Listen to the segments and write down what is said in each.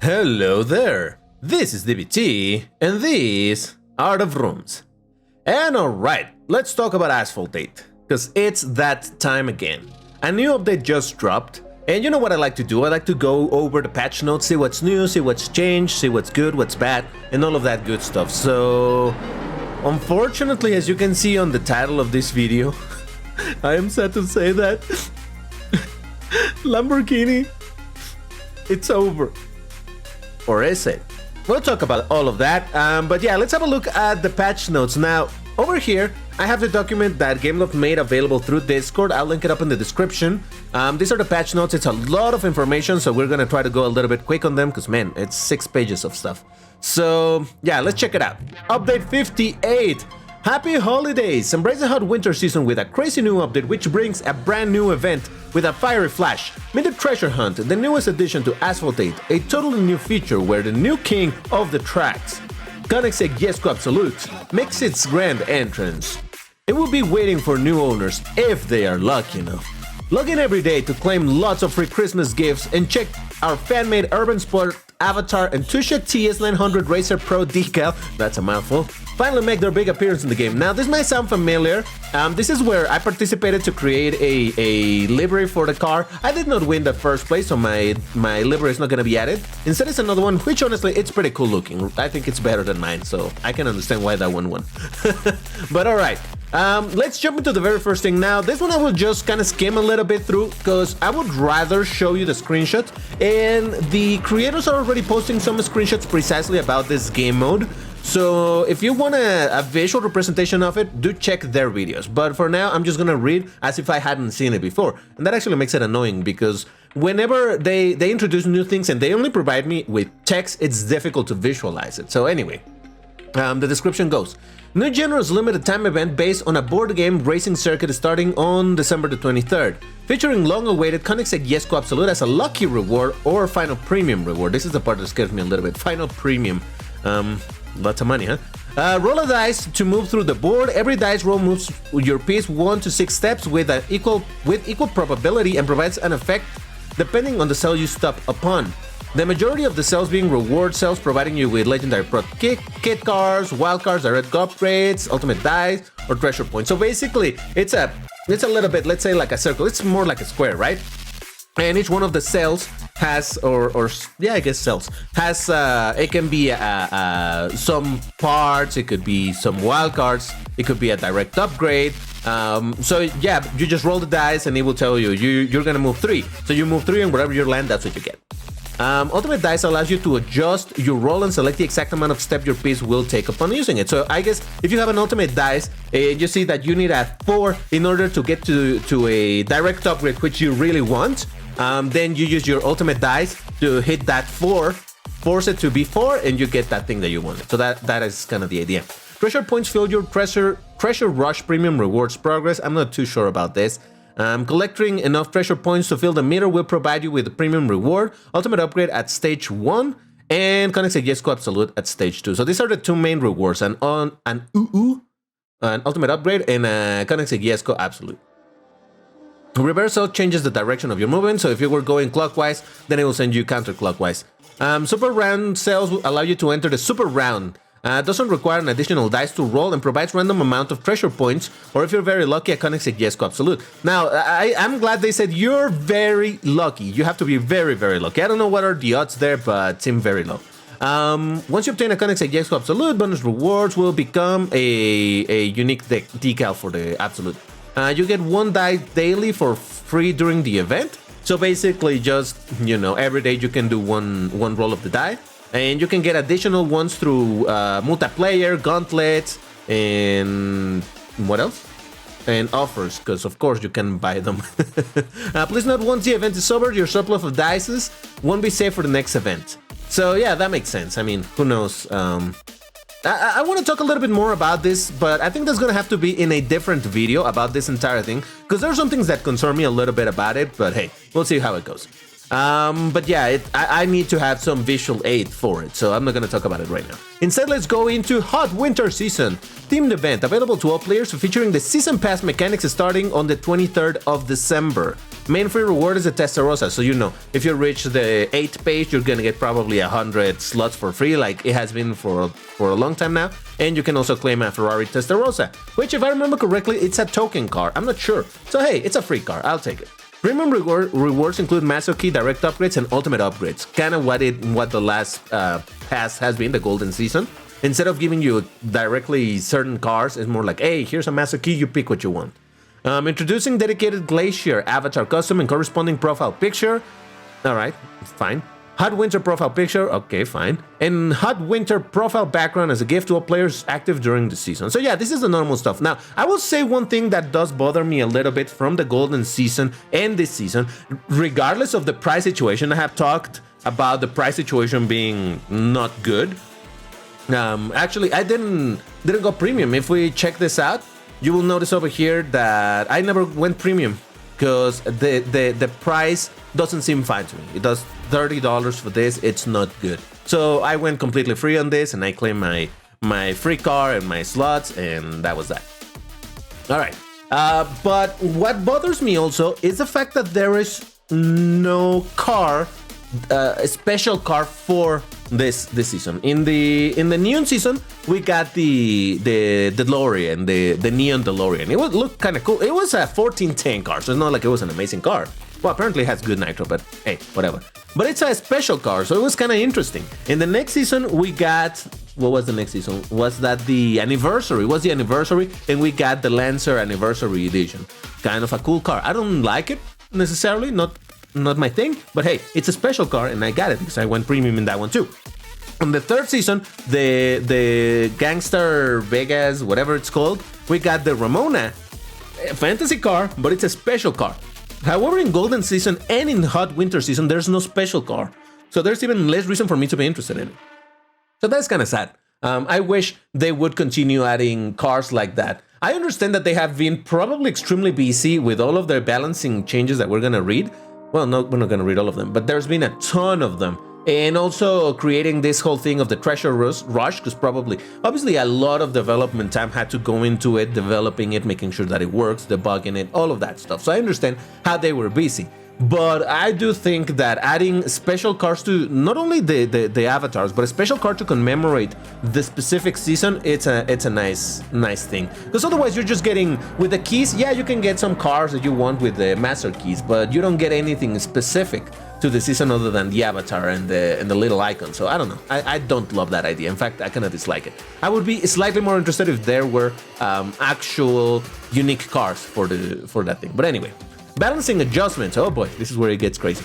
Hello there, this is DBT, and these are the rooms. And alright, let's talk about Asphalt 8, because it's that time again. A new update just dropped, and you know what I like to do? I like to go over the patch notes, see what's new, see what's changed, see what's good, what's bad, and all of that good stuff. So, unfortunately, as you can see on the title of this video, I am sad to say that Lamborghini, it's over. Or is it? We'll talk about all of that, but yeah, let's have a look at the patch notes. Now, over here, I have the document that Gameloft made available through Discord. I'll link it up in the description. These are the patch notes. It's a lot of information, so we're gonna try to go a little bit quick on them, because man, it's 6 pages of stuff. So yeah, let's check it out. Update 58. Happy holidays! Embrace the hot winter season with a crazy new update which brings a brand new event with a fiery flash. Meet the Treasure Hunt, the newest addition to Asphalt 8, a totally new feature where the new king of the tracks, Koenigsegg Jesko Absolute, makes its grand entrance. It will be waiting for new owners if they are lucky enough. Log in every day to claim lots of free Christmas gifts and check our fan-made Urban Sport Avatar and Tushek TS900 Racer Pro decal, that's a mouthful, finally make their big appearance in the game. Now, this might sound familiar. This is where I participated to create a livery for the car. I did not win the first place, so my livery is not going to be added. Instead, it's another one, which honestly, it's pretty cool looking. I think it's better than mine, so I can understand why that one won. But alright. Let's jump into the very first thing now. This one I will just kind of skim a little bit through because I would rather show you the screenshot, and the creators are already posting some screenshots precisely about this game mode. So if you want a visual representation of it, do check their videos. But for now, I'm just gonna read as if I hadn't seen it before. And that actually makes it annoying because whenever they introduce new things and they only provide me with text, it's difficult to visualize it. So anyway, the description goes: New Generous limited time event based on a board game racing circuit starting on December the 23rd, featuring long-awaited Koenigsegg Jesko Absolute as a lucky reward or final premium reward. This is the part that scares me a little bit. Final premium. Lots of money, huh? Roll a dice to move through the board. Every dice roll moves your piece 1 to 6 steps with equal probability and provides an effect depending on the cell you stop upon. The majority of the cells being reward cells, providing you with legendary pro kit cards, wild cards, direct upgrades, ultimate dice, or treasure points. So basically, it's a little bit, let's say, like a circle. It's more like a square, right? And each one of the cells has, I guess cells has. It can be some parts. It could be some wild cards. It could be a direct upgrade. So yeah, you just roll the dice, and it will tell you you're gonna move 3. So you move 3, and wherever you land, that's what you get. Ultimate Dice allows you to adjust your roll and select the exact amount of step your piece will take upon using it. So I guess if you have an Ultimate Dice, you see that you need a 4 in order to get to a direct upgrade, which you really want. Then you use your Ultimate Dice to hit that 4, force it to be 4, and you get that thing that you wanted. So that is kind of the idea. Treasure points fuel your treasure rush premium rewards progress. I'm not too sure about this. Collecting enough treasure points to fill the meter will provide you with a premium reward, ultimate upgrade at stage 1, and Koenigsegg Jesko Absolute at stage 2. So these are the 2 main rewards: an ultimate upgrade and a Koenigsegg Jesko Absolute. Reversal changes the direction of your movement, so if you were going clockwise, then it will send you counterclockwise. Super round cells will allow you to enter the super round. Doesn't require an additional dice to roll and provides random amount of treasure points, or if you're very lucky, a Koenigsegg Jesko Absolute. Now, I'm glad they said you're very lucky. You have to be very, very lucky. I don't know what are the odds there, but seem very low. Once you obtain a Koenigsegg Jesko Absolute, bonus rewards will become a unique decal for the Absolute. You get 1 die daily for free during the event. So basically, just, every day you can do one roll of the die. And you can get additional ones through multiplayer, gauntlets, and what else? And offers, because of course you can buy them. Please note, once the event is over, your surplus of dice won't be safe for the next event. So yeah, that makes sense. I mean, who knows? I want to talk a little bit more about this, but I think that's going to have to be in a different video about this entire thing, because there are some things that concern me a little bit about it, but hey, we'll see how it goes. But yeah, I need to have some visual aid for it, so I'm not going to talk about it right now. Instead, let's go into Hot Winter Season, themed event available to all players featuring the Season Pass mechanics starting on the 23rd of December. Main free reward is the Testarossa, so you know, if you reach the 8th page, you're gonna get probably 100 slots for free, like it has been for a long time now. And you can also claim a Ferrari Testarossa, which, if I remember correctly, it's a token car. I'm not sure. So hey, it's a free car. I'll take it. Premium rewards include Master Key, direct upgrades, and ultimate upgrades. Kind of what the last pass has been, the golden season. Instead of giving you directly certain cars, it's more like, hey, here's a Master Key, you pick what you want. Introducing dedicated Glacier avatar custom and corresponding profile picture. All right, fine. Hot Winter profile picture, okay, fine. And Hot Winter profile background as a gift to all players active during the season. So yeah, this is the normal stuff. Now, I will say one thing that does bother me a little bit from the golden season and this season, regardless of the price situation. I have talked about the price situation being not good. Actually, I didn't go premium. If we check this out, you will notice over here that I never went premium because the price doesn't seem fine to me. It does $30 for this. It's not good. So I went completely free on this and I claimed my free car and my slots, and that was that. All right. But what bothers me also is the fact that there is no car, a special car for this season. In the neon season, we got the DeLorean, the neon DeLorean. It would look kind of cool. It was a 1410 car, so it's not like it was an amazing car. Well, apparently it has good nitro, but hey, whatever. But it's a special car, so it was kind of interesting. In the next season, we got... What was the next season? Was that the anniversary? Was the anniversary, and we got the Lancer Anniversary Edition. Kind of a cool car. I don't like it necessarily, not my thing, but hey, it's a special car, and I got it because I went premium in that one too. On the third season, the Gangster Vegas, whatever it's called, we got the Ramona, a fantasy car, but it's a special car. However, in Golden Season and in Hot Winter Season, there's no special car. So there's even less reason for me to be interested in it. So that's kind of sad. I wish they would continue adding cars like that. I understand that they have been probably extremely busy with all of their balancing changes that we're going to read. Well, no, we're not going to read all of them, but there's been a ton of them. And also creating this whole thing of the treasure rush, because obviously a lot of development time had to go into it, developing it, making sure that it works, debugging it, all of that stuff. So I understand how they were busy. But I do think that adding special cars to not only the avatars, but a special car to commemorate the specific season, it's a nice thing. Because otherwise you're just getting, with the keys, yeah, you can get some cars that you want with the master keys, but you don't get anything specific to the season other than the avatar and the little icon. So I don't know. I don't love that idea. In fact, I kind of dislike it. I would be slightly more interested if there were actual unique cars for that thing. But anyway. Balancing adjustments. Oh boy, this is where it gets crazy.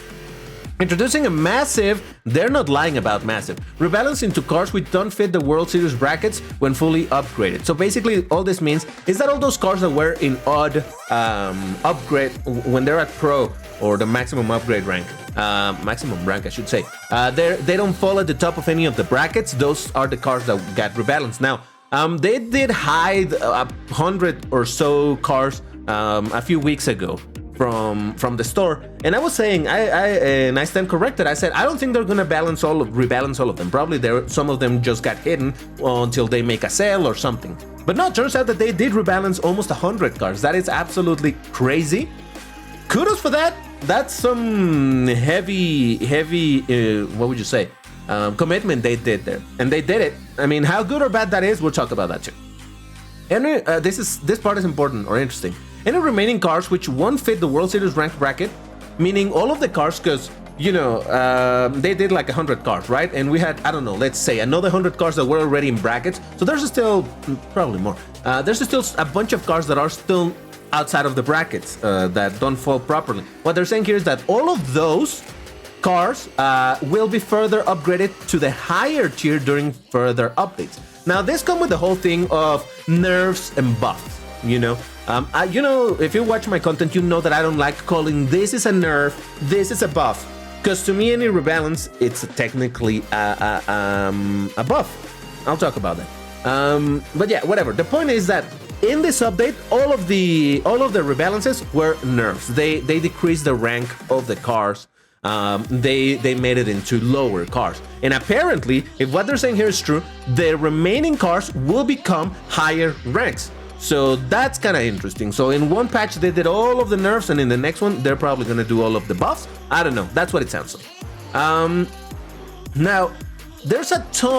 Introducing a massive, they're not lying about massive, rebalancing to cars which don't fit the World Series brackets when fully upgraded. So basically all this means is that all those cars that were in odd upgrade, when they're at pro or the maximum upgrade rank, maximum rank I should say, they don't fall at the top of any of the brackets. Those are the cars that got rebalanced. Now, they did hide 100 or so cars a few weeks ago from the store, and I was saying I stand corrected. I said I don't think they're gonna rebalance all of them. Probably some of them just got hidden until they make a sale or something. But no, it turns out that they did rebalance almost 100 cars. That is absolutely crazy. Kudos for that. That's some heavy what would you say, commitment they did there, and they did it. I mean, how good or bad that is, we'll talk about that too. And this part is important or interesting. Any remaining cars which won't fit the World Series ranked bracket, meaning all of the cars, because, you know, they did like 100 cars, right? And we had, I don't know, let's say another 100 cars that were already in brackets. So there's still, probably more, there's still a bunch of cars that are still outside of the brackets that don't fall properly. What they're saying here is that all of those cars will be further upgraded to the higher tier during further updates. Now, this comes with the whole thing of nerfs and buffs, you know? If you watch my content, you know that I don't like calling this is a nerf, this is a buff, because to me, any rebalance, it's technically a buff. I'll talk about that. But yeah, whatever. The point is that in this update, all of the rebalances were nerfs. They decreased the rank of the cars. They made it into lower cars. And apparently, if what they're saying here is true, the remaining cars will become higher ranks. So that's kind of interesting. So in one patch they did all of the nerfs, and in the next one they're probably gonna do all of the buffs. I don't know. That's what it sounds like. Now there's a ton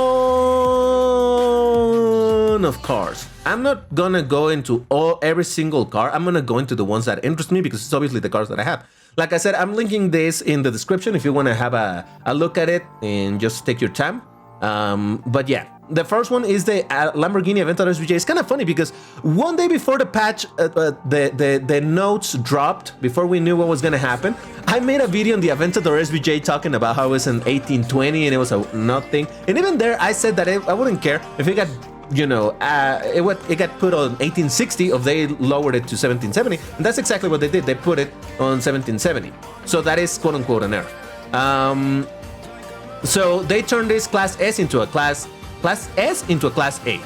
of cars. I'm not gonna go into every single car. I'm gonna go into the ones that interest me because it's obviously the cars that I have. Like I said, I'm linking this in the description if you want to have a look at it and just take your time. But yeah, the first one is the Lamborghini Aventador SVJ. It's kind of funny because one day before the patch, the notes dropped, before we knew what was going to happen, I made a video on the Aventador SVJ talking about how it was an 1820 and it was a nothing. And even there, I said that I wouldn't care if it got, you know, it got put on 1860 or they lowered it to 1770. And that's exactly what they did. They put it on 1770. So that is quote unquote an error. So they turned this class S into a class S into a class A.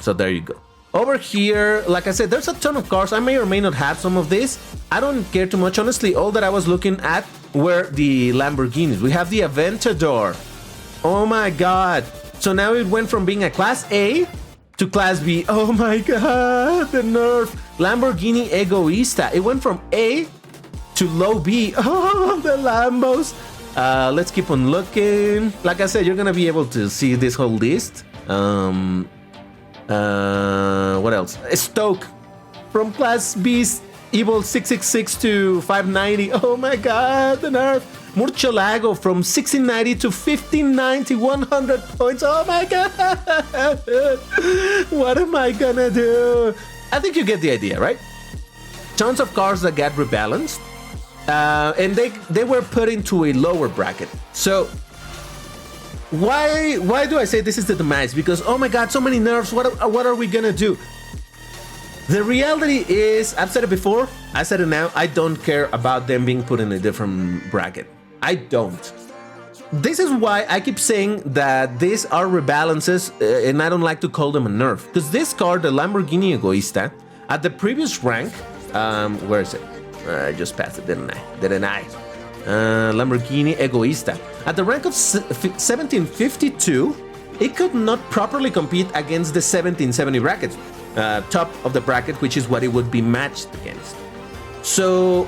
So there you go. Over here, like I said, there's a ton of cars. I may or may not have some of these. I don't care too much. Honestly, all that I was looking at were the Lamborghinis. We have the Aventador. Oh my God. So now it went from being a class A to class B. Oh my God, the nerf. Lamborghini Egoista. It went from A to low B. Oh, the Lambos. Let's keep on looking. Like I said, you're gonna be able to see this whole list. What else? Stoke from class B's Evil 666 to 590. Oh my God, the nerf. Murcielago from 1690 to 1590, 100 points. Oh my God. What am I gonna do? I think you get the idea, right? Tons of cars that get rebalanced. And they were put into a lower bracket. So why do I say this is the demise? Because oh my God, so many nerfs. What are we gonna do? The reality is, I've said it before, I said it now, I don't care about them being put in a different bracket. I don't. This is why I keep saying that these are rebalances, and I don't like to call them a nerf. Because this card, the Lamborghini Egoista, at the previous rank, where is it? I just passed it, didn't I? Lamborghini Egoista. At the rank of 1752, it could not properly compete against the 1770 bracket, top of the bracket, which is what it would be matched against. So,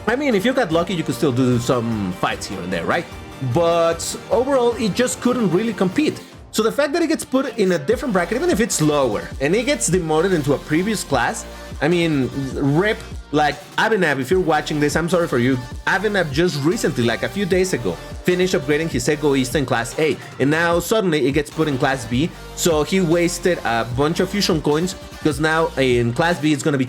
I mean, if you got lucky, you could still do some fights here and there, right? But overall, it just couldn't really compete. So the fact that it gets put in a different bracket, even if it's lower, and it gets demoted into a previous class, I mean, RIP, like Abhinav, if you're watching this, I'm sorry for you. Abhinav just recently, like a few days ago, finished upgrading his Egoista in class A, and now suddenly it gets put in class B. So he wasted a bunch of fusion coins because now in class B it's going to be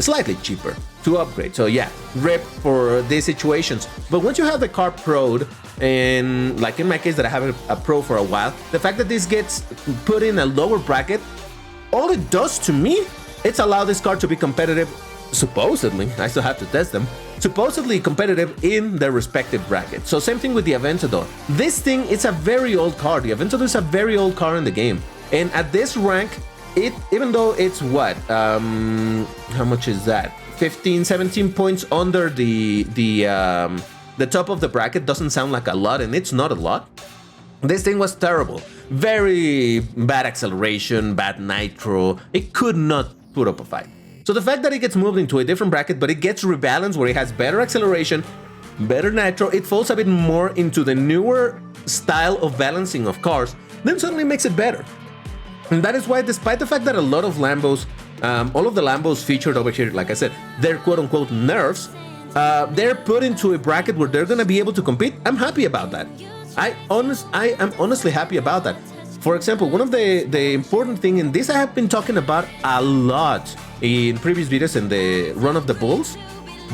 slightly cheaper to upgrade. So yeah, RIP for these situations. But once you have the car pro'd, and like in my case that I have a pro for a while, the fact that this gets put in a lower bracket, all it does to me, it's allowed this car to be competitive, supposedly, I still have to test them, supposedly competitive in their respective bracket. So same thing with the Aventador. This thing, it's a very old car. The Aventador is a very old car in the game. And at this rank, even though it's what, how much is that? 15, 17 points under the top of the bracket. Doesn't sound like a lot, and it's not a lot. This thing was terrible. Very bad acceleration, bad nitro. It could not put up a fight. So the fact that it gets moved into a different bracket, but it gets rebalanced where it has better acceleration, better nitro, it falls a bit more into the newer style of balancing of cars, then suddenly makes it better. And that is why, despite the fact that a lot of Lambos, all of the Lambos featured over here, like I said, they're quote-unquote nerfs, they're put into a bracket where they're gonna be able to compete. I'm happy about that. I am honestly happy about that. For example, one of the important thing, and this I have been talking about a lot in previous videos in the Run of the Bulls,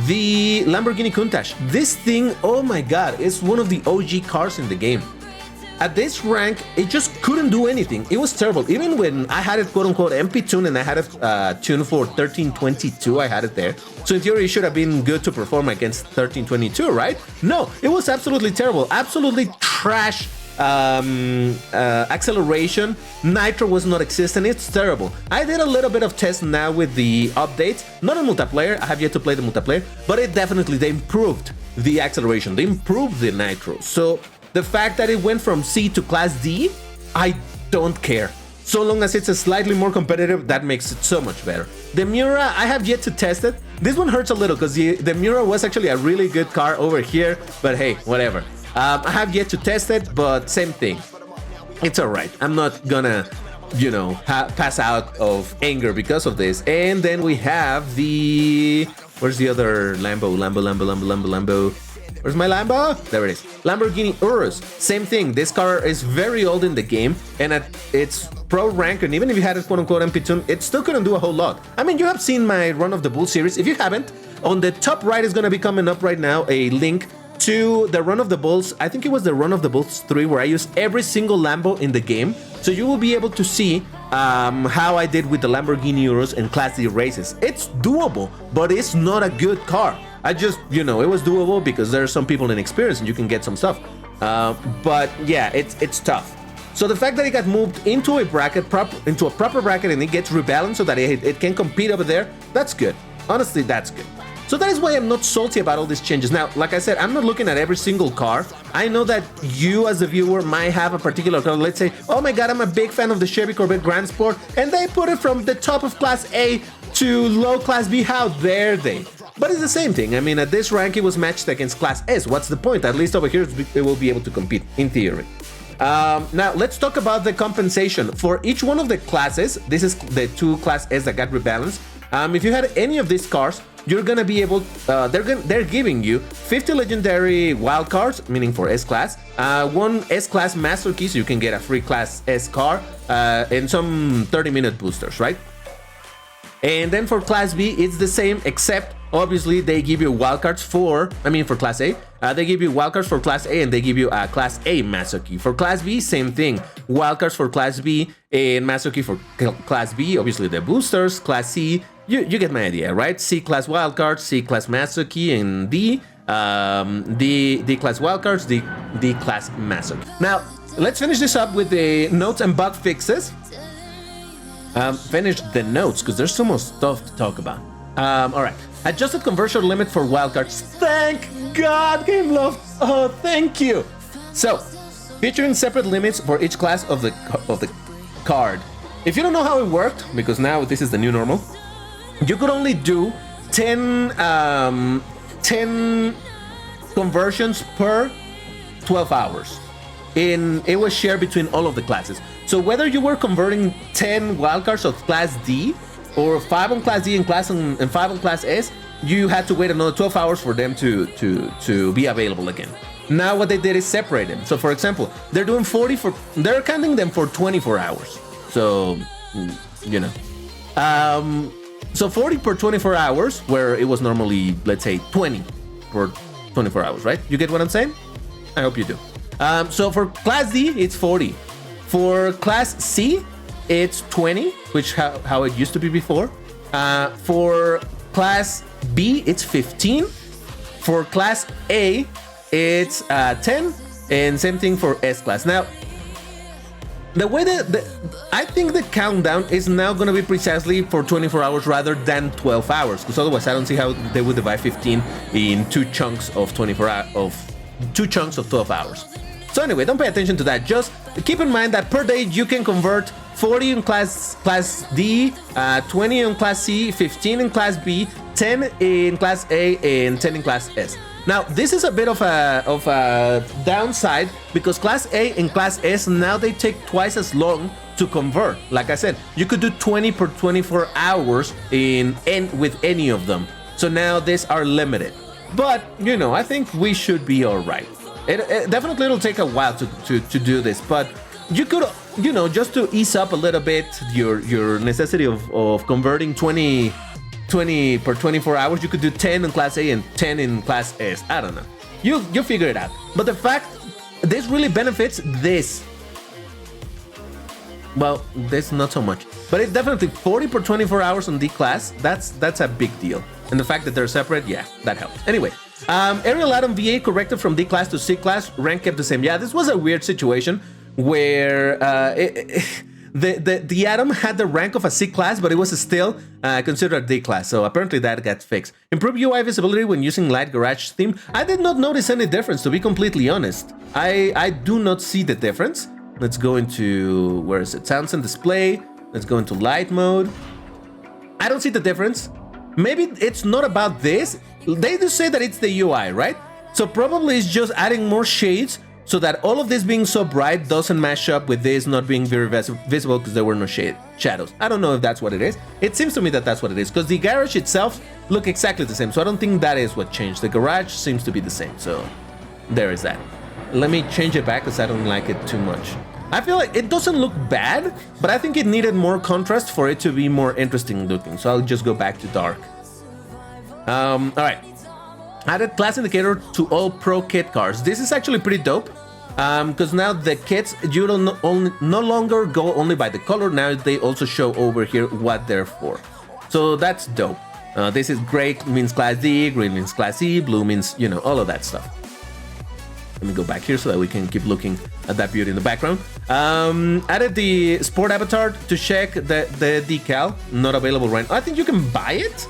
the Lamborghini Countach. This thing, oh my God, is one of the OG cars in the game. At this rank, it just couldn't do anything. It was terrible. Even when I had it quote-unquote MP tune and I had it tuned for 1322, I had it there. So in theory, it should have been good to perform against 1322, right? No, it was absolutely terrible. Absolutely trash acceleration. Nitro was not existent. It's terrible. I did a little bit of test now with the updates. Not on multiplayer. I have yet to play the multiplayer. But it definitely, they improved the acceleration. They improved the nitro. So the fact that it went from C to class D, I don't care. So long as it's a slightly more competitive, that makes it so much better. The Miura, I have yet to test it. This one hurts a little because the Miura was actually a really good car over here, but hey, whatever. I have yet to test it, but same thing. It's alright. I'm not gonna, you know, pass out of anger because of this. And then we have the... Where's the other Lambo? Lambo. Where's my Lambo? There it is. Lamborghini Urus. Same thing. This car is very old in the game, and at its pro rank, and even if you had it quote-unquote MP2, it still couldn't do a whole lot. I mean, you have seen my Run of the Bull series. If you haven't, on the top right is going to be coming up right now a link to the Run of the Bulls. I think it was the Run of the Bulls 3 where I used every single Lambo in the game. So you will be able to see how I did with the Lamborghini Urus in Class D races. It's doable, but it's not a good car. I just, you know, it was doable because there are some people inexperienced and you can get some stuff. But yeah, it's tough. So the fact that it got moved into a bracket, into a proper bracket, and it gets rebalanced so that it can compete over there, that's good. Honestly, that's good. So that is why I'm not salty about all these changes. Now, like I said, I'm not looking at every single car. I know that you as a viewer might have a particular car. Let's say, oh my god, I'm a big fan of the Chevy Corvette Grand Sport, and they put it from the top of Class A to low Class B. How dare they? But it's the same thing. I mean, at this rank, it was matched against Class S. What's the point? At least over here, it will be able to compete, in theory. Now, let's talk about the compensation. For each one of the classes, this is the two Class S that got rebalanced. If you had any of these cars, you're gonna be able, they're giving you 50 legendary wildcards, meaning for S-Class, one S-Class master key, so you can get a free Class S car, and some 30-minute boosters, right? And then for Class B, it's the same, except obviously they give you wildcards for Class A. They give you wildcards for Class A, and they give you a Class A master key. For Class B, same thing. Wildcards for Class B and master key for Class B. Obviously the boosters. Class C, you get my idea, right? C Class wildcards, C Class master key, and D Class wildcards, D Class master key. Now let's finish this up with the notes and bug fixes. Finish the notes because there's so much stuff to talk about. All right. Adjusted conversion limit for wildcards. Thank God, Game Love. Oh, thank you. So, featuring separate limits for each class of the card. If you don't know how it worked, because now this is the new normal, you could only do 10 conversions per 12 hours. It was shared between all of the classes. So whether you were converting 10 wildcards of Class D or 5 on Class D and 5 on Class S, you had to wait another 12 hours for them to be available again. Now what they did is separate them. So for example, they're doing 40 they're counting them for 24 hours. So, you know. So 40 per 24 hours, where it was normally, let's say, 20 per 24 hours, right? You get what I'm saying? I hope you do. So for Class D, it's 40. For Class C, it's 20, which how it used to be before. For Class B, it's 15. For Class A, it's 10, and same thing for S Class. Now, the way I think the countdown is now going to be precisely for 24 hours rather than 12 hours, because otherwise I don't see how they would divide 15 in two chunks of 12 hours. So anyway, don't pay attention to that. Just keep in mind that per day you can convert 40 in Class D, 20 in Class C, 15 in Class B, 10 in Class A, and 10 in Class S. Now, this is a bit of a downside because Class A and Class S, now they take twice as long to convert. Like I said, you could do 20 per 24 hours with any of them. So now these are limited. But, you know, I think we should be all right. It definitely it'll take a while to do this, but you could, you know, just to ease up a little bit your necessity of converting 20 per 24 hours, you could do 10 in Class A and 10 in Class S. I don't know. You figure it out. But the fact, this really benefits this. Well, this not so much. But it definitely 40 per 24 hours on D class, that's a big deal. And the fact that they're separate, yeah, that helps. Anyway, Aerial Atom VA corrected from D class to C class, rank kept the same. Yeah, this was a weird situation where the Atom had the rank of a C class, but it was still considered a D class. So apparently that got fixed. Improved UI visibility when using Light Garage theme. I did not notice any difference, to be completely honest. I do not see the difference. Let's go into, where is it? Sounds and display. Let's go into light mode. I don't see the difference. Maybe it's not about this. They do say that it's the UI, right? So probably it's just adding more shades so that all of this being so bright doesn't mash up with this not being very visible because there were no shadows. I don't know if that's what it is. It seems to me that that's what it is because the garage itself look exactly the same. So I don't think that is what changed. The garage seems to be the same. So there is that. Let me change it back because I don't like it too much. I feel like it doesn't look bad, but I think it needed more contrast for it to be more interesting looking. So I'll just go back to dark. All right. Added class indicator to all pro kit cars. This is actually pretty dope because now the kits, you don't no longer go only by the color. Now they also show over here what they're for. So that's dope. This is gray means class D, green means class E, blue means, you know, all of that stuff. Let me go back here so that we can keep looking at that beauty in the background. Added the sport avatar to check the decal. Not available right now. I think you can buy it.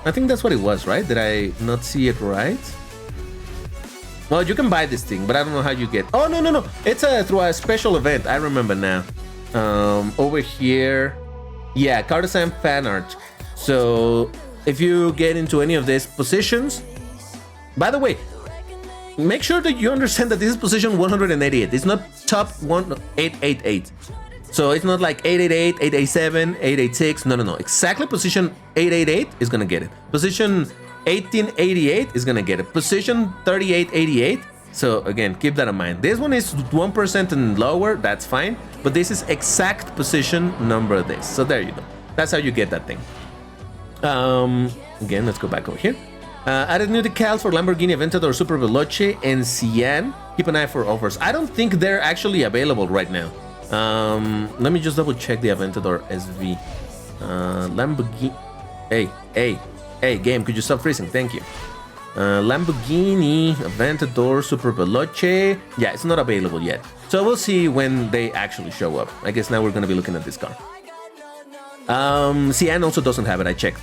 I think that's what it was, right? Did I not see it right? Well, you can buy this thing, but I don't know how you get. Oh, no. It's through a special event. I remember now. Over here. Yeah, car design fan art. So if you get into any of these positions, by the way, make sure that you understand that this is position 188. It's not top 1888. So it's not like 888, 887, 886. No. Exactly position 888 is going to get it. Position 1888 is going to get it. Position 3888. So again, keep that in mind. This one is 1% and lower. That's fine. But this is exact position number of this. So there you go. That's how you get that thing. Again, let's go back over here. Added new decals for Lamborghini Aventador Super Veloce and Cyan. Keep an eye for offers. I don't think they're actually available right now. Let me just double check the Aventador SV. Lamborghini. Hey, game, could you stop freezing? Thank you. Lamborghini Aventador Super Veloce. Yeah, it's not available yet. So we'll see when they actually show up. I guess now we're gonna be looking at this car. Cyan also doesn't have it, I checked.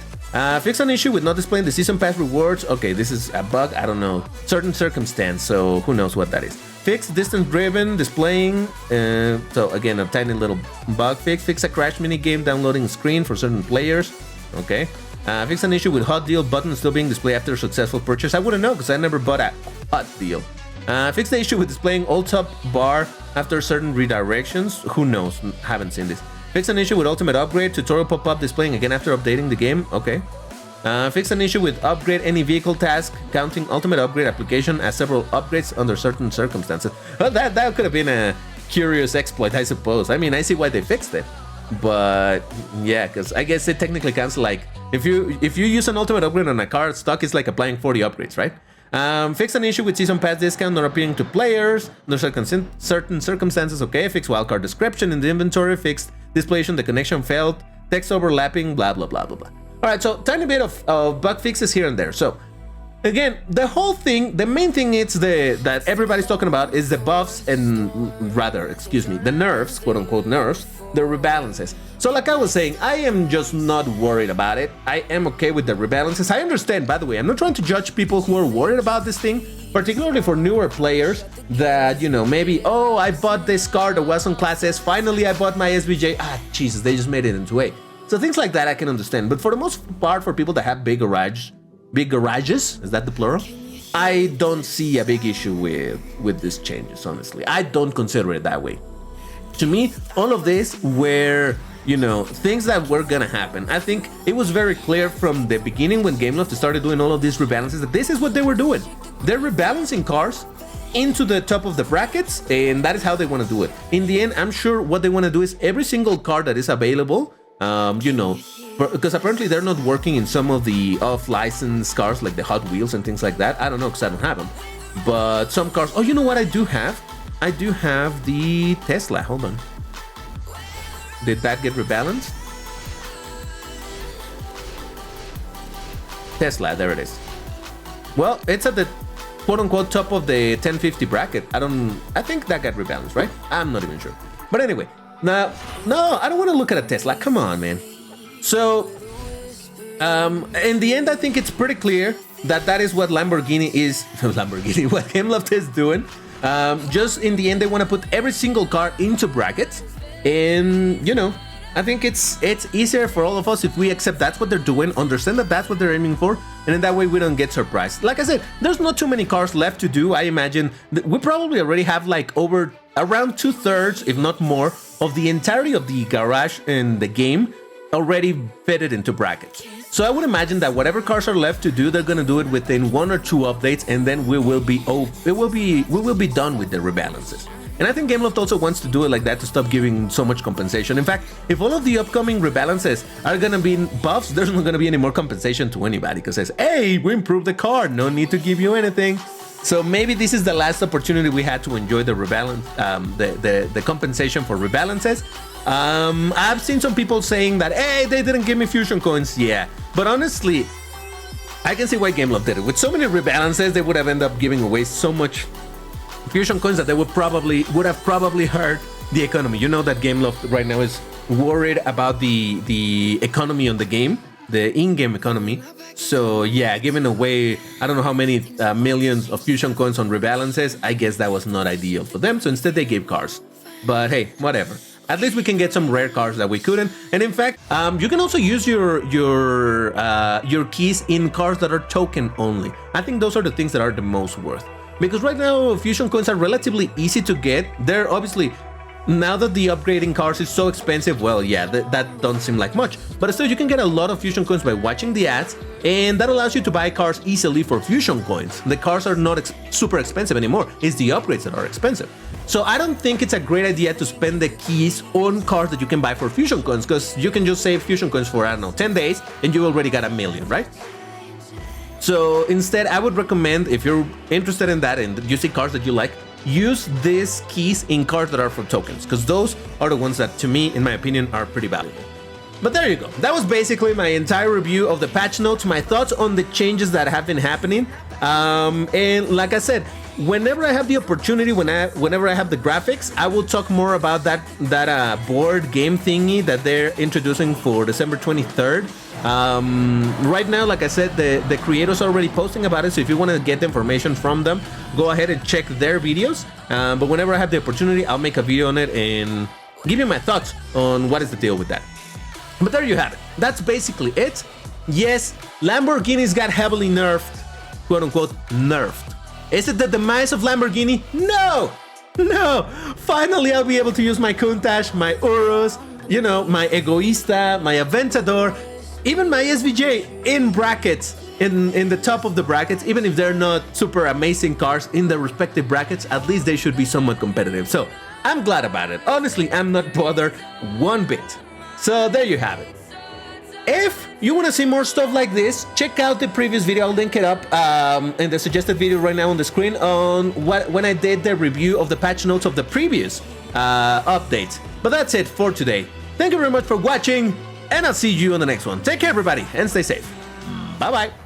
Fix an issue with not displaying the season pass rewards. Okay, this is a bug, I don't know. Certain circumstance, so who knows what that is. Fix distance driven displaying. So again, a tiny little bug fix. Fix a crash mini game downloading screen for certain players. Okay. Fix an issue with hot deal button still being displayed after a successful purchase. I wouldn't know because I never bought a hot deal. Fix the issue with displaying all top bar after certain redirections. Who knows? Haven't seen this. Fix an issue with ultimate upgrade tutorial pop-up displaying again after updating the game. Okay. Fix an issue with upgrade any vehicle task counting ultimate upgrade application as several upgrades under certain circumstances. Well, that could have been a curious exploit, I suppose. I mean, I see why they fixed it, but yeah, because I guess it technically counts like if you use an ultimate upgrade on a car stock, it's like applying 40 upgrades, right? Fix an issue with season pass discount not appearing to players under certain circumstances. Okay. Fix wildcard description in the inventory. Fixed display the connection failed. Text overlapping. Blah blah blah blah blah. All right, so tiny bit of bug fixes here and there. So again, the whole thing, the main thing is that everybody's talking about is the buffs and the nerfs, quote unquote nerfs, the rebalances. So like I was saying, I am just not worried about it. I am okay with the rebalances. I understand, by the way, I'm not trying to judge people who are worried about this thing, particularly for newer players that, you know, maybe, oh, I bought this car that was on Class S. Finally, I bought my SVJ. Jesus, they just made it into A. So things like that I can understand. But for the most part, for people that have big garages, is that the plural? I don't see a big issue with these changes, honestly. I don't consider it that way. To me, all of this were, you know, things that were gonna happen. I think it was very clear from the beginning when Gameloft started doing all of these rebalances that this is what they were doing. They're rebalancing cars into the top of the brackets, and that is how they want to do it. In the end, I'm sure what they want to do is every single car that is available, you know, because apparently they're not working in some of the off-license cars like the Hot Wheels and things like that. I don't know because I don't have them. But some cars... Oh, you know what I do have? I do have the Tesla. Hold on. Did that get rebalanced? Tesla, there it is. Well, it's at the quote-unquote top of the 1050 bracket. I think that got rebalanced, right? I'm not even sure. But anyway, now, no, I don't want to look at a Tesla. Come on, man. So, in the end, I think it's pretty clear that that is what Lamborghini is. What Gameloft is doing. Just in the end, they want to put every single car into brackets, and you know, I think it's easier for all of us if we accept that's what they're doing, understand that that's what they're aiming for, and in that way we don't get surprised. Like I said, there's not too many cars left to do. I imagine that we probably already have like around 2/3, if not more, of the entirety of the garage in the game already fitted into brackets. So I would imagine that whatever cars are left to do, they're gonna do it within 1 or 2 updates, and then we will be done with the rebalances. And I think Gameloft also wants to do it like that to stop giving so much compensation. In fact, if all of the upcoming rebalances are gonna be buffs, there's not gonna be any more compensation to anybody because it says, hey, we improved the car, no need to give you anything. So maybe this is the last opportunity we had to enjoy the rebalance, the compensation for rebalances. I've seen some people saying that, hey, they didn't give me fusion coins. Yeah, but honestly, I can see why Gameloft did it. With so many rebalances, they would have ended up giving away so much fusion coins that they would have probably hurt the economy. You know that Gameloft right now is worried about the economy on the game, the in-game economy. So yeah, giving away I don't know how many millions of fusion coins on rebalances, I guess that was not ideal for them. So instead they gave cars. But hey, whatever. At least we can get some rare cars that we couldn't. And in fact, you can also use your keys in cars that are token only. I think those are the things that are the most worth. Because right now, fusion coins are relatively easy to get. They're obviously, now that the upgrading cars is so expensive, well, yeah, that don't seem like much. But still, you can get a lot of fusion coins by watching the ads, and that allows you to buy cars easily for fusion coins. The cars are not super expensive anymore. It's the upgrades that are expensive. So I don't think it's a great idea to spend the keys on cars that you can buy for fusion coins, because you can just save fusion coins for, I don't know, 10 days, and you already got 1 million, right? So instead, I would recommend, if you're interested in that and you see cars that you like, use these keys in cars that are for tokens, because those are the ones that, to me, in my opinion, are pretty valuable. But there you go. That was basically my entire review of the patch notes, my thoughts on the changes that have been happening. And like I said, whenever I have the opportunity, whenever I have the graphics, I will talk more about that board game thingy that they're introducing for December 23rd. Right now, like I said, the creators are already posting about it, so if you want to get the information from them, go ahead and check their videos. But whenever I have the opportunity, I'll make a video on it and give you my thoughts on what is the deal with that. But there you have it. That's basically it. Yes, Lamborghinis got heavily nerfed, quote unquote nerfed. Is it the demise of Lamborghini? No! No! Finally, I'll be able to use my Countach, my Urus, you know, my Egoista, my Aventador, even my SVJ in brackets, in the top of the brackets. Even if they're not super amazing cars in their respective brackets, at least they should be somewhat competitive. So I'm glad about it. Honestly, I'm not bothered one bit. So there you have it. If you want to see more stuff like this, check out the previous video. I'll link it up in the suggested video right now on the screen on when I did the review of the patch notes of the previous updates. But that's it for today. Thank you very much for watching, and I'll see you on the next one. Take care, everybody, and stay safe. Bye-bye.